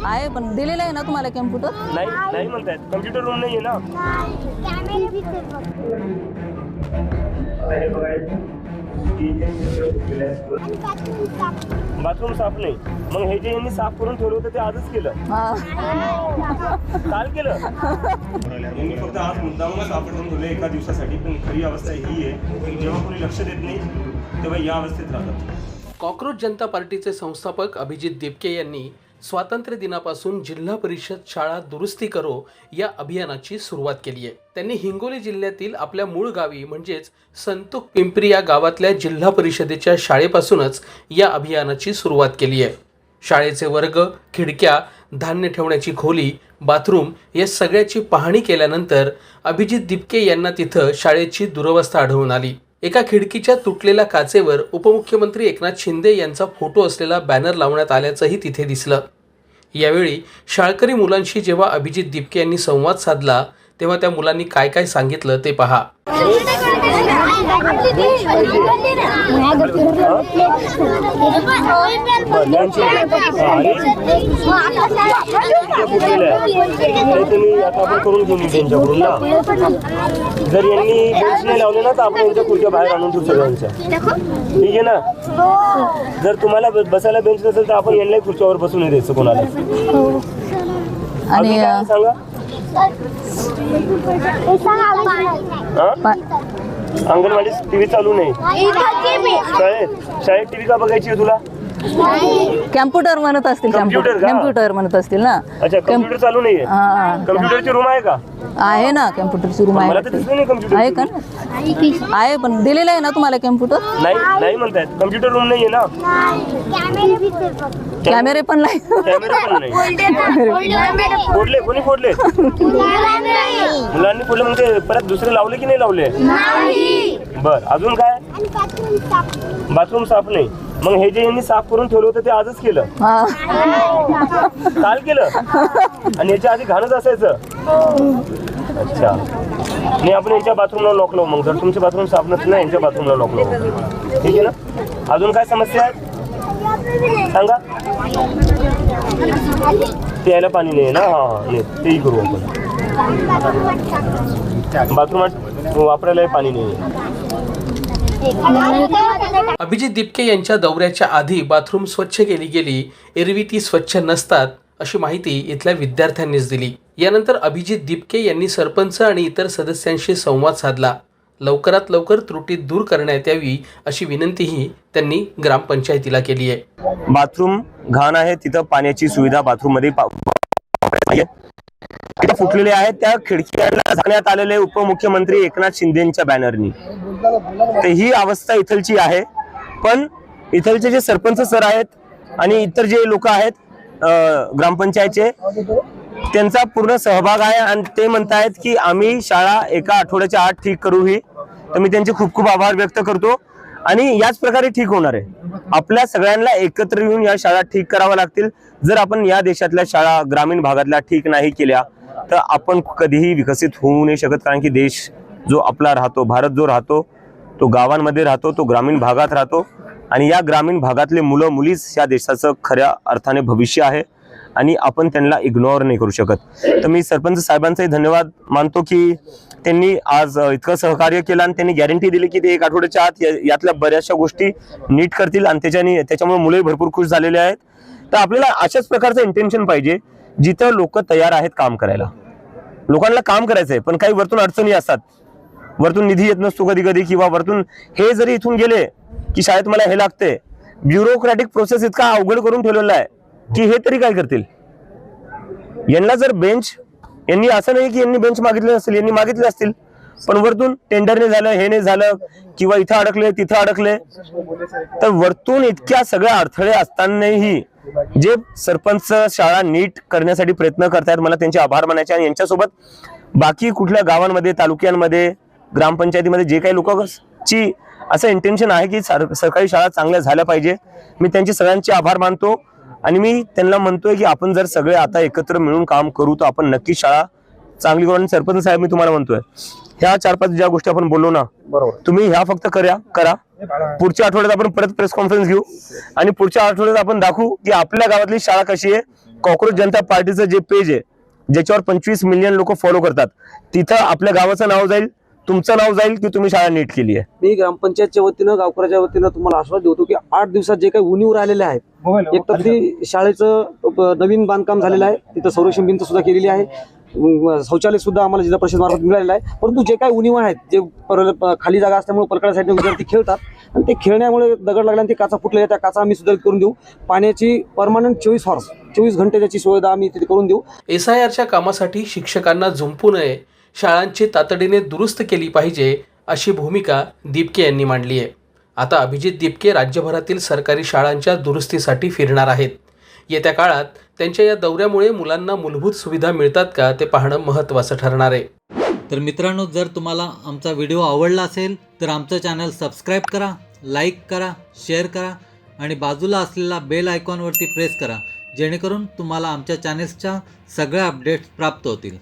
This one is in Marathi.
आहे पण दिलेलं आहे ना तुम्हाला कॅम्प्युटर? नाही नाही म्हणतायत, कम्प्युटर रूम नाही आहे ना. बाथरूम साफ नाही, मग हे जे यांनी साफ करून ठेवलं होतं ते आजच केलं, काल केलं. यांनी फक्त आज मुद्दामून साफ करून ठेवलं एका दिवसासाठी, पण खरी अवस्था ही आहे की जेव्हा कोणी लक्ष देत नाही तेव्हा या अवस्थेत राहतात. कॉकरोच जनता पार्टीचे संस्थापक अभिजित दिपके यांनी स्वातंत्र्य दिनापासून जिल्हा परिषद शाळा दुरुस्ती करो या अभियानाची सुरुवात केली आहे. त्यांनी हिंगोली जिल्ह्यातील आपल्या मूळ गावी म्हणजेच संतूक पिंपरी या गावातल्या जिल्हा परिषदेच्या शाळेपासूनच या अभियानाची सुरुवात केली आहे. शाळेचे वर्ग, खिडक्या, धान्य ठेवण्याची खोली, बाथरूम या सगळ्याची पाहणी केल्यानंतर अभिजित दिपके यांना तिथं शाळेची दुरवस्था आढळून आली. एका खिडकीच्या तुटलेल्या काचेवर उपमुख्यमंत्री एकनाथ शिंदे यांचा फोटो असलेला बॅनर लावण्यात आल्याचंही तिथे दिसलं. यावेळी शाळकरी मुलांशी जेव्हा अभिजित दिपके यांनी संवाद साधला तेव्हा त्या मुलांनी काय काय सांगितलं ते पहा. करून घेऊन त्यांच्याकडून ना, जर यांनी बेंच नाही लावले ना तर आपण यांच्या खुर्च्या बाहेर आणून ठेवू सगळ्यांच्या, ठीक आहे ना. जर तुम्हाला बसायला बेंच नसेल तर आपण यांनाही खुर्च्यावर बसून नाही द्यायचं कोणाला. आणि सांगा अंगणवाडी टीव्ही चालू नाही, शाळेत टीव्ही का बघायची आहे तुला? कॅम्प्युटर म्हणत असतील, कॅम्प्युटर म्हणत असतील ना. अच्छा, कम्प्युटर चालू नाहीये. कम्प्युटरची रूम आहे का? आहे ना, कॅम्प्युटरची रूम मला तर दिसलं नाही कम्प्युटर आहे का? आहे पण दिलेलं आहे ना तुम्हाला कॅम्प्युटर? नाही नाही म्हणतायत, कम्प्युटर रूम नाहीये ना. कॅमेरे पण नाही. कॅमेरा पण नाही. फोडले, कोणी फोडले? मुलांनी फोडले. मग ते परत दुसरे लावले की नाही लावले? बर, अजून काय? बाथरूम साफ नाही, मग हे जे यांनी साफ करून ठेवलं होतं ते आजच केलं, काल केलं, आणि याच्या आधी घाणच असायचं. अच्छा, नाही आपण यांच्या बाथरूमला लॉक लावू. मग जर तुमचे बाथरूम साफ नसेल ना, यांच्या बाथरूमला लॉक लावू, ठीक आहे ना. अजून काय समस्या आहेत सांगा. प्यायला पाणी नाही ना, नाही तेही करू आपण. बाथरूमात वापरायला पाणी नाही. अभिजित दिपके यांच्या दौऱ्याच्या आधी बाथरूम स्वच्छ केली गेली, एरवी ती स्वच्छ नसतात अशी माहिती इथल्या विद्यार्थ्यांनीच दिली. यानंतर अभिजित दिपके यांनी सरपंच आणि इतर सदस्यांशी संवाद साधला. लवकरात लवकर त्रुटी दूर करण्यात यावी अशी विनंतीही त्यांनी ग्रामपंचायतीला केली आहे. बाथरूम घाण आहे, तिथं पाण्याची सुविधा बाथरूम मध्ये तिथं फुटलेले आहेत. त्या खिडकीला झाकण्यात आलेले उपमुख्यमंत्री एकनाथ शिंदेच्या बॅनरनी. तर ही अवस्था इथलची आहे. पण इथलचे जे सरपंच सर आहेत आणि इतर जे लोक आहेत ग्रामपंचायतचे, त्यांचा पूर्ण सहभाग आहे आणि ते म्हणतायत की आम्ही शाळा एका आठवड्याच्या आत ठीक करू. ही तर मी त्यांचे खूप खूप आभार व्यक्त करतो आणि याच प्रकारे ठीक होणार आहे. आपल्या सगळ्यांना एकत्र येऊन या शाळा ठीक कराव्या लागतील. जर आपण या देशातल्या शाळा ग्रामीण भागातल्या ठीक नाही केल्या तर आपण कधीही विकसित होऊ नाही शकत. कारण की देश जो आपला राहतो, भारत जो राहतो, तो गावांमध्ये राहतो, तो ग्रामीण भागात राहतो आणि या ग्रामीण भागातले मुलं मुलीच या देशाचं खऱ्या अर्थाने भविष्य आहे आणि आपण त्यांना इग्नोर नाही करू शकत. तर मी सरपंच साहेबांचाही धन्यवाद मानतो की त्यांनी आज इतकं सहकार्य केलं आणि त्यांनी गॅरंटी दिली की ते एक आठवड्याच्या आत यातल्या बऱ्याचशा गोष्टी नीट करतील आणि त्याच्यामुळे मुलंही भरपूर खुश झालेले आहेत. तर आपल्याला अशाच प्रकारचं इंटेन्शन पाहिजे जिथं लोक तयार आहेत काम करायला. लोकांना काम करायचंय पण काही वरतून अडचणी असतात, वरतून निधी येत नसतो कधी कधी, किंवा वरतून हे जरी इथून गेले की शाळेत मला हे लागते, ब्युरोक्रॅटिक प्रोसेस इतका अवघड करून ठेवलेला आहे की हे तरी काय करतील. यांना जर बेंच, यांनी असं नाही की यांनी बेंच मागितले नसतील, यांनी मागितले असतील, पण वरतून टेंडर नाही झालं, हे नाही झालं, किंवा इथं अडकले तिथं अडकले. तर वरतून इतक्या सगळ्या अडथळे असतानाही जे सरपंच शाळा नीट करण्यासाठी प्रयत्न करतायत, मला त्यांचे आभार मानायचे. आणि यांच्यासोबत बाकी कुठल्या गावांमध्ये, तालुक्यांमध्ये, ग्रामपंचायतीमध्ये जे काही लोकांची असं इंटेन्शन आहे की सरकारी शाळा चांगल्या झाल्या पाहिजे, मी त्यांचे सगळ्यांचे आभार मानतो. आणि मी त्यांना म्हणतोय की आपण जर सगळे आता एकत्र मिळून काम करू तर आपण नक्की शाळा चांगली करू. आणि सरपंच साहेब, मी तुम्हाला म्हणतोय ह्या 4-5 ज्या गोष्टी आपण बोललो ना, तुम्ही ह्या फक्त करा. पुढच्या आठवड्यात आपण परत प्रेस कॉन्फरन्स घेऊ आणि पुढच्या आठवड्यात आपण दाखवू की आपल्या गावातली शाळा कशी आहे, कॉक्रोच जनता पार्टीचं जे पेज आहे ज्याच्यावर 25 मिलियन लोक फॉलो करतात, तिथं आपल्या गावाचं नाव जाईल, तुमचं नाव जाईल की तुम्ही शाळा नीट केली आहे. मी ग्रामपंचायतच्या वतीनं गावकऱ्याच्या वतीनं तुम्हाला आश्वासन देतो की 8 दिवसात जे काही उणीव राहिलेले आहेत, एक तर ती शाळेचं नवीन बांधकाम झालेलं आहे, तिथं संरक्षण भिंत सुद्धा केलेली आहे, शौचालय सुद्धा आम्हाला जिल्हा परिषद मार्फत मिळालेलं आहे. परंतु जे काही उणीव आहेत, जे खाली जागा असल्यामुळे पलकडा साईडने विद्यार्थी खेळतात आणि ते खेळण्यामुळे दगड लागल्या आणि ते काचा फुटल्या, त्या काचा आम्ही सुधारित करून देऊ. पाण्याची परमनंट 24 घंटे त्याची सुविधा आम्ही तिथे करून देऊ. SIRच्या कामासाठी शिक्षकांना झुंपू नये, शाळांची तातडीने दुरुस्त केली पाहिजे अशी भूमिका दिपके यांनी मांडली आहे. आता अभिजित दिपके राज्यभरातील सरकारी शाळांच्या दुरुस्तीसाठी फिरणार आहेत. येत्या काळात त्यांच्या या दौऱ्यामुळे मुलांना मूलभूत सुविधा मिळतात का ते पाहणं महत्त्वाचं ठरणार आहे. तर मित्रांनो, जर तुम्हाला आमचा व्हिडिओ आवडला असेल तर आमचं चॅनल सबस्क्राईब करा, लाईक करा, शेअर करा आणि बाजूला असलेला बेल आयकॉनवरती प्रेस करा, जेणेकरून तुम्हाला आमच्या चॅनल्सच्या सगळ्या अपडेट्स प्राप्त होतील.